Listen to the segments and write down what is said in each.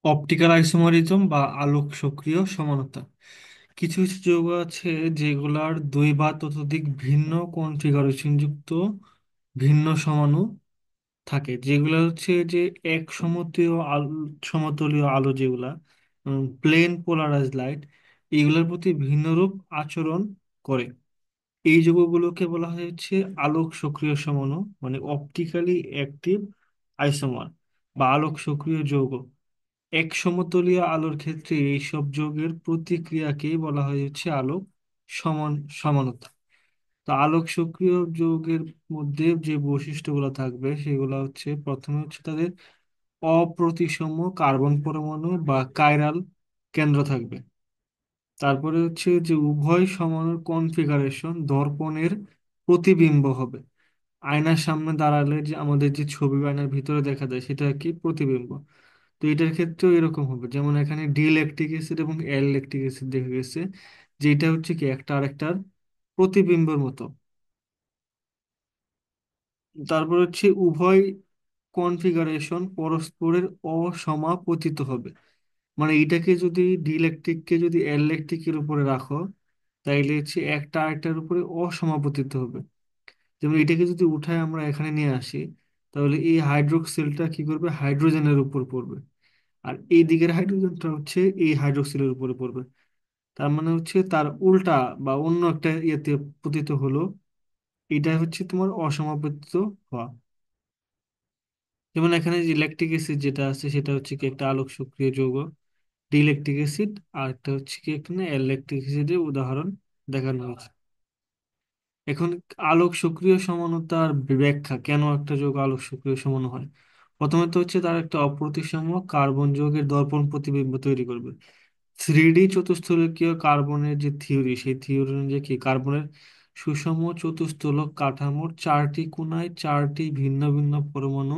Optical isomerism বা আলোক সক্রিয় সমানতা। কিছু কিছু যৌগ আছে যেগুলার দুই বা ততোধিক ভিন্ন কনফিগারেশন যুক্ত ভিন্ন সমাণু থাকে, যেগুলো হচ্ছে যে এক সমতলীয় আলো যেগুলা প্লেন পোলারাইজ লাইট, এগুলোর প্রতি ভিন্নরূপ আচরণ করে। এই যৌগগুলোকে বলা হচ্ছে আলোক সক্রিয় সমাণু, মানে অপটিক্যালি অ্যাক্টিভ আইসোমার বা আলোক সক্রিয় যৌগ। এক সমতলীয় আলোর ক্ষেত্রে এইসব যৌগের প্রতিক্রিয়াকেই বলা হয় হচ্ছে আলোক সমান সমানতা। তো আলোক সক্রিয় যৌগের মধ্যে যে বৈশিষ্ট্যগুলো থাকবে সেগুলো হচ্ছে, প্রথমে হচ্ছে তাদের অপ্রতিসম কার্বন পরমাণু বা কাইরাল কেন্দ্র থাকবে। তারপরে হচ্ছে যে উভয় সমাণুর কনফিগারেশন দর্পণের প্রতিবিম্ব হবে। আয়নার সামনে দাঁড়ালে যে আমাদের যে ছবি আয়নার ভিতরে দেখা যায় সেটা কি প্রতিবিম্ব। তো এটার ক্ষেত্রেও এরকম হবে, যেমন এখানে ডি ল্যাকটিক অ্যাসিড এবং এল ল্যাকটিক অ্যাসিড দেখা গেছে, যেটা হচ্ছে কি একটা আরেকটার প্রতিবিম্বের মতো। তারপর হচ্ছে উভয় কনফিগারেশন পরস্পরের অসমাপতিত হবে। মানে এটাকে যদি ডি ল্যাকটিককে যদি এল ল্যাকটিকের উপরে রাখো, তাইলে হচ্ছে একটা আরেকটার উপরে অসমাপতিত হবে। যেমন এটাকে যদি উঠায় আমরা এখানে নিয়ে আসি, তাহলে এই হাইড্রোক্সিলটা কি করবে, হাইড্রোজেনের উপর পড়বে। আর এই দিকের হাইড্রোজেনটা হচ্ছে এই হাইড্রোক্সিলের উপরে পড়বে। তার মানে হচ্ছে তার উল্টা বা অন্য একটা ইয়েতে পতিত হলো। এটা হচ্ছে তোমার অসমাপতিত হওয়া। যেমন এখানে যে ল্যাকটিক অ্যাসিড যেটা আছে সেটা হচ্ছে কি একটা আলোক সক্রিয় যৌগ, ডিল্যাকটিক অ্যাসিড। আর একটা হচ্ছে কি এখানে অ্যাল ল্যাকটিক অ্যাসিডের উদাহরণ দেখানো হয়েছে। এখন আলোক সক্রিয় সমানতার ব্যাখ্যা, কেন একটা যৌগ আলোক সক্রিয় সমান হয়। প্রথমত হচ্ছে তার একটা অপ্রতিসম কার্বন যৌগের দর্পণ প্রতিবিম্ব তৈরি করবে। থ্রিডি চতুস্থলকীয় কার্বনের যে থিওরি, সেই থিওরি অনুযায়ী কি কার্বনের সুষম চতুস্থলক কাঠামোর চারটি কোণায় চারটি ভিন্ন ভিন্ন পরমাণু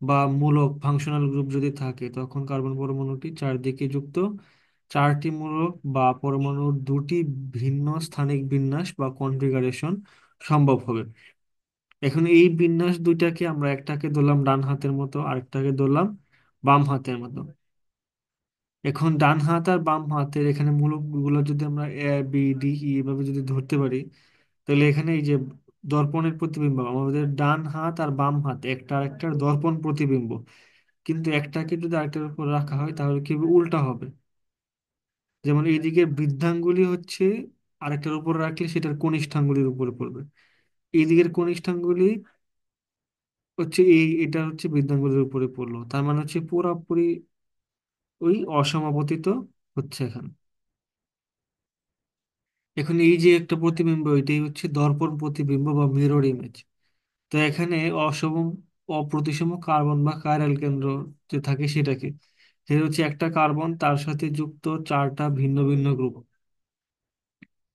বা মূলক ফাংশনাল গ্রুপ যদি থাকে, তখন কার্বন পরমাণুটি চারদিকে যুক্ত চারটি মূলক বা পরমাণুর দুটি ভিন্ন স্থানিক বিন্যাস বা কনফিগারেশন সম্ভব হবে। এখন এই বিন্যাস দুইটাকে আমরা একটাকে ধরলাম ডান হাতের মতো, আরেকটাকে ধরলাম বাম হাতের মতো। এখন ডান হাত আর বাম হাতের এখানে মূলক গুলো যদি আমরা এ বি ডি ই এভাবে যদি ধরতে পারি, তাহলে এখানে এই যে দর্পণের প্রতিবিম্ব, আমাদের ডান হাত আর বাম হাত একটা আরেকটার দর্পণ প্রতিবিম্ব। কিন্তু একটাকে যদি আরেকটার উপর রাখা হয় তাহলে কি হবে? উল্টা হবে। যেমন এইদিকে বৃদ্ধাঙ্গুলি হচ্ছে আরেকটার উপর রাখলে সেটার কনিষ্ঠাঙ্গুলির উপরে পড়বে। এই দিকের কনিষ্ঠাঙ্গুলি হচ্ছে এটা হচ্ছে বৃদ্ধাঙ্গুলির উপরে পড়লো, তার মানে হচ্ছে পুরোপুরি ওই অসমাপতিত হচ্ছে এখানে। এখন এই যে একটা প্রতিবিম্ব, এটাই হচ্ছে দর্পণ প্রতিবিম্ব বা মিরর ইমেজ। তো এখানে অসম অপ্রতিসম কার্বন বা কাইরাল কেন্দ্র যে থাকে সেটাকে, সেটা হচ্ছে একটা কার্বন তার সাথে যুক্ত চারটা ভিন্ন ভিন্ন গ্রুপ।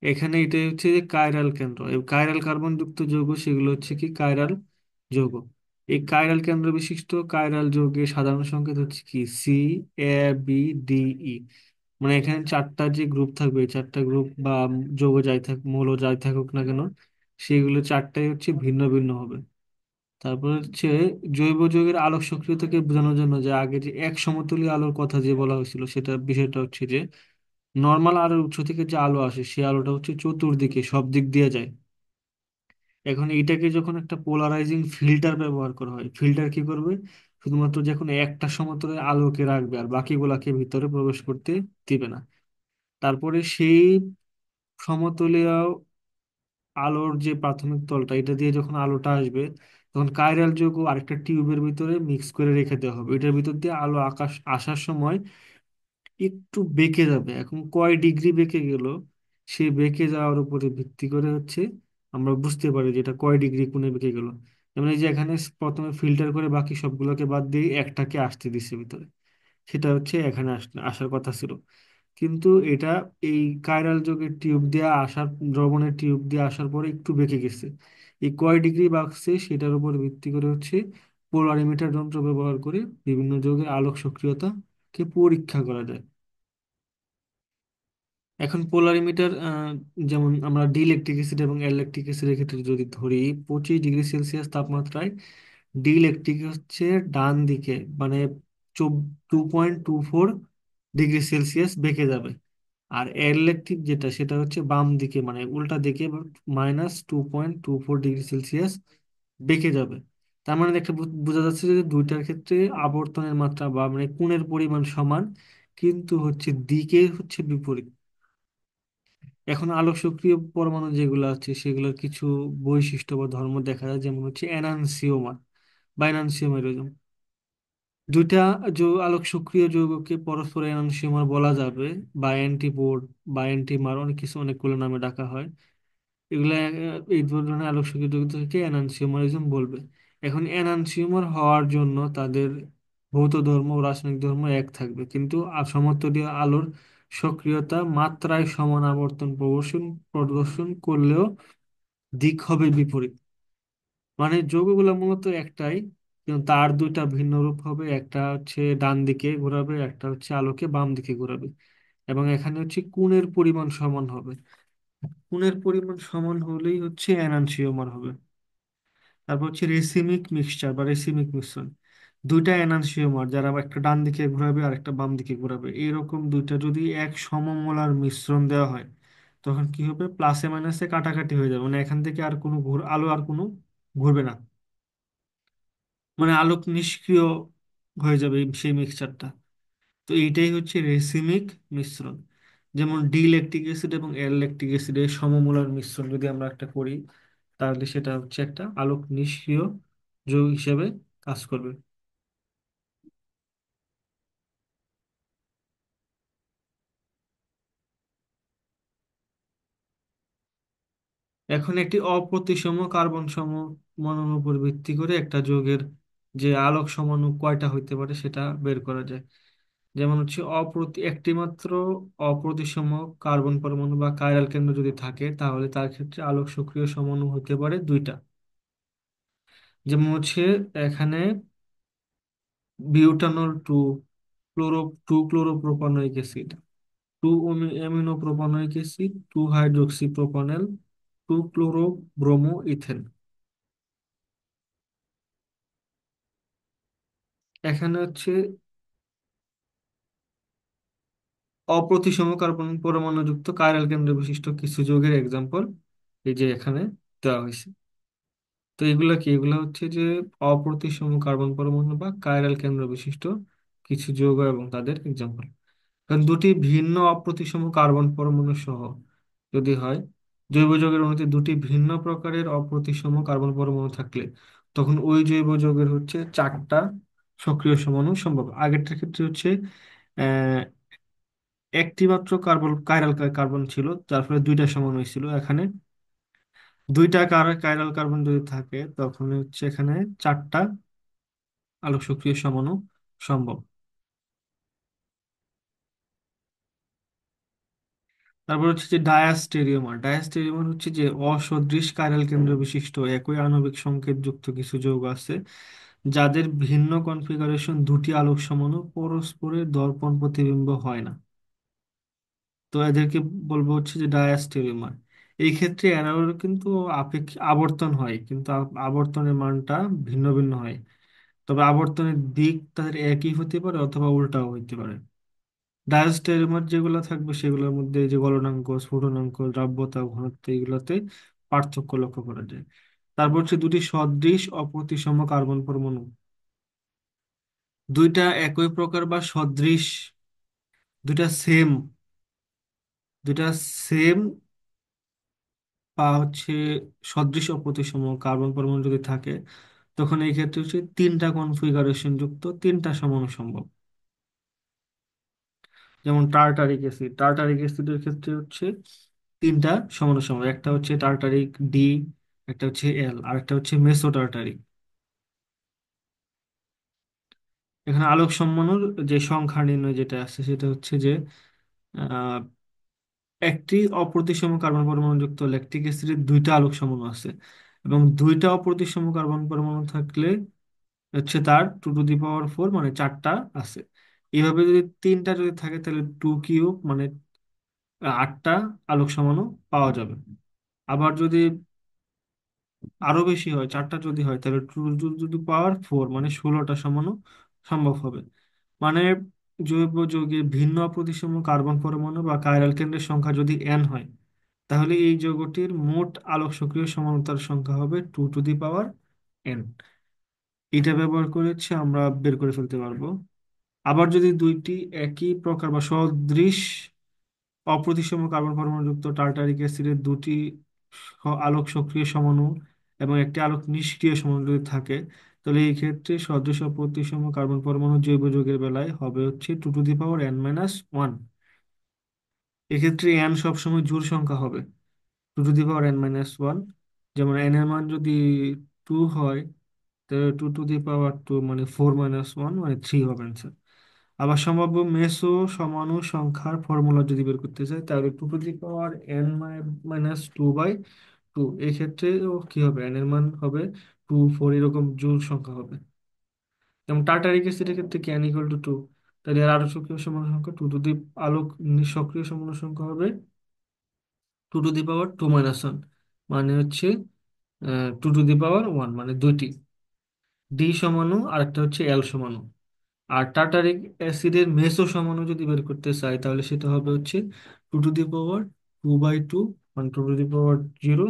এখানে এটা হচ্ছে যে কাইরাল কেন্দ্র, এই কাইরাল কার্বন যুক্ত যৌগ সেগুলো হচ্ছে কি কাইরাল যৌগ। এই কাইরাল কেন্দ্র বিশিষ্ট কাইরাল যৌগের সাধারণ সংকেত হচ্ছে কি সি, এ, বি, ডি, ই। মানে এখানে চারটা যে গ্রুপ থাকবে, এই চারটা গ্রুপ বা যৌগ যাই থাক মৌল যাই থাকুক না কেন, সেগুলো চারটাই হচ্ছে ভিন্ন ভিন্ন হবে। তারপর হচ্ছে জৈব যৌগের আলোক সক্রিয়তাকে বোঝানোর জন্য যে আগে যে এক সমতুল্য আলোর কথা যে বলা হয়েছিল, সেটা বিষয়টা হচ্ছে যে নর্মাল আলোর উৎস থেকে যে আলো আসে সেই আলোটা হচ্ছে চতুর্দিকে সব দিক দিয়ে যায়। এখন এইটাকে যখন একটা পোলারাইজিং ফিল্টার ব্যবহার করা হয়, ফিল্টার কি করবে, শুধুমাত্র যখন একটা সমতলের আলোকে রাখবে আর বাকিগুলাকে ভিতরে প্রবেশ করতে দিবে না। তারপরে সেই সমতলীয় আলোর যে প্রাথমিক তলটা, এটা দিয়ে যখন আলোটা আসবে, তখন কাইরাল যৌগ আরেকটা টিউবের ভিতরে মিক্স করে রেখে দেওয়া হবে। এটার ভিতর দিয়ে আলো আকাশ আসার সময় একটু বেঁকে যাবে। এখন কয় ডিগ্রি বেঁকে গেল, সেই বেঁকে যাওয়ার উপরে ভিত্তি করে হচ্ছে আমরা বুঝতে পারি যে এটা কয় ডিগ্রি কোণে বেঁকে গেল। যেমন এই যে এখানে প্রথমে ফিল্টার করে বাকি সবগুলোকে বাদ দিয়ে একটাকে আসতে দিচ্ছে ভিতরে, সেটা হচ্ছে এখানে আসার কথা ছিল। কিন্তু এটা এই কাইরাল যোগের টিউব দিয়ে আসার, দ্রবণের টিউব দিয়ে আসার পরে একটু বেঁকে গেছে। এই কয় ডিগ্রি বাড়ছে সেটার উপর ভিত্তি করে হচ্ছে পোলারিমিটার যন্ত্র ব্যবহার করে বিভিন্ন যৌগের আলোক সক্রিয়তাকে পরীক্ষা করা যায়। এখন পোলারিমিটার, যেমন আমরা ডি ল্যাকটিক অ্যাসিড এবং এল ল্যাকটিক অ্যাসিডের ক্ষেত্রে যদি ধরি, 25 ডিগ্রি সেলসিয়াস তাপমাত্রায় ডি ল্যাকটিক হচ্ছে ডান দিকে, মানে 2.24 ডিগ্রি সেলসিয়াস বেঁকে যাবে। আর ইলেকট্রিক যেটা সেটা হচ্ছে বাম দিকে মানে উল্টা দিকে -2.24 ডিগ্রি সেলসিয়াস বেঁকে যাবে। তার মানে একটা বোঝা যাচ্ছে যে দুইটার ক্ষেত্রে আবর্তনের মাত্রা বা মানে কোণের পরিমাণ সমান, কিন্তু হচ্ছে দিকে হচ্ছে বিপরীত। এখন আলোক সক্রিয় পরমাণু যেগুলো আছে সেগুলোর কিছু বৈশিষ্ট্য বা ধর্ম দেখা যায়, যেমন হচ্ছে এনানসিওমার বা এনানসিওমেরিজম। দুইটা আলোক সক্রিয় যৌগকে পরস্পর এনানসিওমার বলা যাবে, বা অ্যান্টিপোড বা অ্যান্টিমার, অনেক কিছু অনেকগুলো নামে ডাকা হয়। এগুলা এই ধরনের আলোক সক্রিয় যৌগ থেকে এনানসিওমারিজম বলবে। এখন এনানসিওমার হওয়ার জন্য তাদের ভৌত ধর্ম ও রাসায়নিক ধর্ম এক থাকবে, কিন্তু সমতলীয় আলোর সক্রিয়তা মাত্রায় সমান আবর্তন প্রদর্শন করলেও দিক হবে বিপরীত। মানে যৌগগুলো মূলত একটাই, কিন্তু তার দুইটা ভিন্ন রূপ হবে, একটা হচ্ছে ডান দিকে ঘোরাবে, একটা হচ্ছে আলোকে বাম দিকে ঘোরাবে। এবং এখানে হচ্ছে কোণের পরিমাণ সমান হবে। কোণের পরিমাণ সমান হলেই হচ্ছে এনানসিওমার হবে। তারপর হচ্ছে রেসিমিক মিক্সচার বা রেসিমিক মিশ্রণ। দুইটা এনানসিওমার যারা একটা ডান দিকে ঘোরাবে আর একটা বাম দিকে ঘোরাবে, এরকম দুইটা যদি এক সমমোলার মিশ্রণ দেওয়া হয়, তখন কি হবে, প্লাসে মাইনাসে কাটাকাটি হয়ে যাবে, মানে এখান থেকে আর কোনো আলো আর কোনো ঘুরবে না, মানে আলোক নিষ্ক্রিয় হয়ে যাবে সেই মিক্সচারটা। তো এইটাই হচ্ছে রেসিমিক মিশ্রণ। যেমন ডি ল্যাকটিক অ্যাসিড এবং এল ল্যাকটিক অ্যাসিডের সমমূলার মিশ্রণ যদি আমরা একটা করি, তাহলে সেটা হচ্ছে একটা আলোক নিষ্ক্রিয় যৌগ হিসেবে কাজ করবে। এখন একটি অপ্রতিসম কার্বন সমমাণুর উপর ভিত্তি করে একটা যৌগের যে আলোক সমাণু কয়টা হইতে পারে সেটা বের করা যায়। যেমন হচ্ছে একটি মাত্র অপ্রতিসম কার্বন পরমাণু বা কাইরাল কেন্দ্র যদি থাকে, তাহলে তার ক্ষেত্রে আলোক সক্রিয় সমাণু হতে পারে দুইটা। যেমন হচ্ছে এখানে butanol two chloropropanoic acid, two amino propanoic acid, two hydroxy propanol, two chloro bromo ethane. এখানে হচ্ছে অপ্রতিসম কার্বন পরমাণুযুক্ত কাইরাল কেন্দ্র বিশিষ্ট কিছু যৌগের এক্সাম্পল এই যে এখানে দেওয়া হয়েছে। তো এগুলা কি, এগুলা হচ্ছে যে অপ্রতিসম কার্বন পরমাণু বা কাইরাল কেন্দ্র বিশিষ্ট কিছু যৌগ এবং তাদের এক্সাম্পল। কারণ দুটি ভিন্ন অপ্রতিসম কার্বন পরমাণু সহ যদি হয়, জৈব যৌগের অণুতে দুটি ভিন্ন প্রকারের অপ্রতিসম কার্বন পরমাণু থাকলে, তখন ওই জৈব যৌগের হচ্ছে চারটা সক্রিয় সমণু সম্ভব। আগেরটার ক্ষেত্রে হচ্ছে আহ একটি মাত্র কাইরাল কার্বন ছিল, যার ফলে দুইটা সমান হয়েছিল। এখানে দুইটা কাইরাল কার্বন যদি থাকে, তখন হচ্ছে এখানে চারটা আলোক সক্রিয় সমাণু সম্ভব। তারপর হচ্ছে যে ডায়াস্টেরিওমার। ডায়াস্টেরিওমার হচ্ছে যে অসদৃশ কাইরাল কেন্দ্র বিশিষ্ট একই আণবিক সংকেত যুক্ত কিছু যৌগ আছে, যাদের ভিন্ন কনফিগারেশন দুটি আলোক সমাণু পরস্পরের দর্পণ প্রতিবিম্ব হয় না। তো এদেরকে বলবো হচ্ছে যে ডায়াস্টেরিওমার। এই ক্ষেত্রে এরাও কিন্তু আবর্তন হয়, কিন্তু আবর্তনের মানটা ভিন্ন ভিন্ন হয়। তবে আবর্তনের দিক তাদের একই হতে পারে অথবা উল্টাও হইতে পারে। ডায়াস্টেরিওমার যেগুলো থাকবে সেগুলোর মধ্যে এই যে গলনাঙ্ক, স্ফুটনাঙ্ক, দ্রাব্যতা, ঘনত্ব, এগুলোতে পার্থক্য লক্ষ্য করা যায়। তারপর হচ্ছে দুটি সদৃশ অপ্রতিসম কার্বন পরমাণু, দুইটা একই প্রকার বা সদৃশ, দুইটা সেম, দুইটা সেম বা হচ্ছে সদৃশ অপ্রতিসম কার্বন পরমাণু যদি থাকে, তখন এই ক্ষেত্রে হচ্ছে তিনটা কনফিগারেশন যুক্ত তিনটা সমাণু সম্ভব। যেমন টার্টারিক অ্যাসিডের ক্ষেত্রে হচ্ছে তিনটা সমাণু সম্ভব। একটা হচ্ছে টার্টারিক ডি, একটা হচ্ছে এল, আর একটা হচ্ছে মেসো টার্টারিক। এখানে আলোক সম্মানুর যে সংখ্যা নির্ণয় যেটা আছে সেটা হচ্ছে যে আহ, একটি অপ্রতিসম কার্বন পরমাণু যুক্ত ল্যাকটিক অ্যাসিডের দুইটা আলোক সমূহ আছে, এবং দুইটা অপ্রতিসম কার্বন পরমাণু থাকলে হচ্ছে তার 2 টু দি পাওয়ার 4 মানে চারটা আছে। এইভাবে যদি তিনটা যদি থাকে তাহলে 2 কিউব মানে আটটা আলোক সমাণু পাওয়া যাবে। আবার যদি আরো বেশি হয়, চারটা যদি হয়, তাহলে 2 টু দি পাওয়ার 4 মানে 16টা সমাণু সম্ভব হবে। মানে জৈব যৌগে ভিন্ন অপ্রতিসম কার্বন পরমাণু বা কাইরাল কেন্দ্রের সংখ্যা যদি n হয়, তাহলে এই যৌগটির মোট আলোক সক্রিয় সমাণুতার সংখ্যা হবে 2 টু দি পাওয়ার n। এটা ব্যবহার করে হচ্ছে আমরা বের করে ফেলতে পারবো। আবার যদি দুইটি একই প্রকার বা সদৃশ অপ্রতিসম কার্বন পরমাণুযুক্ত টার্টারিক অ্যাসিডের দুটি আলোক সক্রিয় সমাণু এবং একটি আলোক নিষ্ক্রিয় সমাণু যদি থাকে, তাহলে এই ক্ষেত্রে সদৃশ অপ্রতিসম কার্বন পরমাণু জৈব যৌগের বেলায় হবে হচ্ছে 2 টু দি পাওয়ার n - 1। এক্ষেত্রে n সবসময় জোড় সংখ্যা হবে, 2 টু দি পাওয়ার n - 1। যেমন n এর মান যদি 2 হয়, তাহলে 2 টু দি পাওয়ার 2 মানে 4 - 1 মানে 3 হবে answer। আবার সম্ভাব্য মেসো সমাণু সংখ্যার ফর্মুলা যদি বের করতে চাই, তাহলে 2 টু দি পাওয়ার n - 2/2। এই ক্ষেত্রেও কি হবে, n এর মান হবে 2 4, এরকম জোড় সংখ্যা হবে। যেমন টার্টারিক অ্যাসিডের ক্ষেত্রে কি n = 2, তাহলে এর আলোক সক্রিয় সমাণু সংখ্যা আলোক সক্রিয় সমাণু সংখ্যা হবে 2 টু দি পাওয়ার 2 - 1, মানে হচ্ছে 2 টু দি পাওয়ার 1 মানে দুইটি। ডি সমাণু আরেকটা হচ্ছে এল সমাণু। আর টার্টারিক অ্যাসিডের মেসো সমাণু যদি বের করতে চাই, তাহলে সেটা হবে হচ্ছে 2 টু দি পাওয়ার 2/2 মানে 2 to the power 0,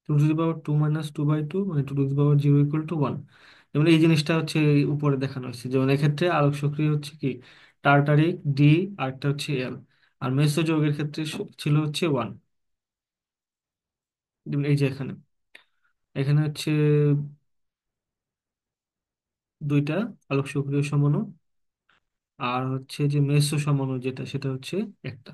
2 to the পাওয়ার 2 - 2/2 মানে 2 টু দি পাওয়ার 0 = 1। যেমন এই জিনিসটা হচ্ছে এই উপরে দেখানো হয়েছে, যেমন এক্ষেত্রে আলোক সক্রিয় হচ্ছে কি টার্টারিক ডি, আরেকটা হচ্ছে এল। আর মেসো যৌগের ক্ষেত্রে ছিল হচ্ছে 1। যেমন এই যে এখানে এখানে হচ্ছে দুইটা আলোক সক্রিয় সমাণু, আর হচ্ছে যে মেসো সমাণু যেটা সেটা হচ্ছে একটা।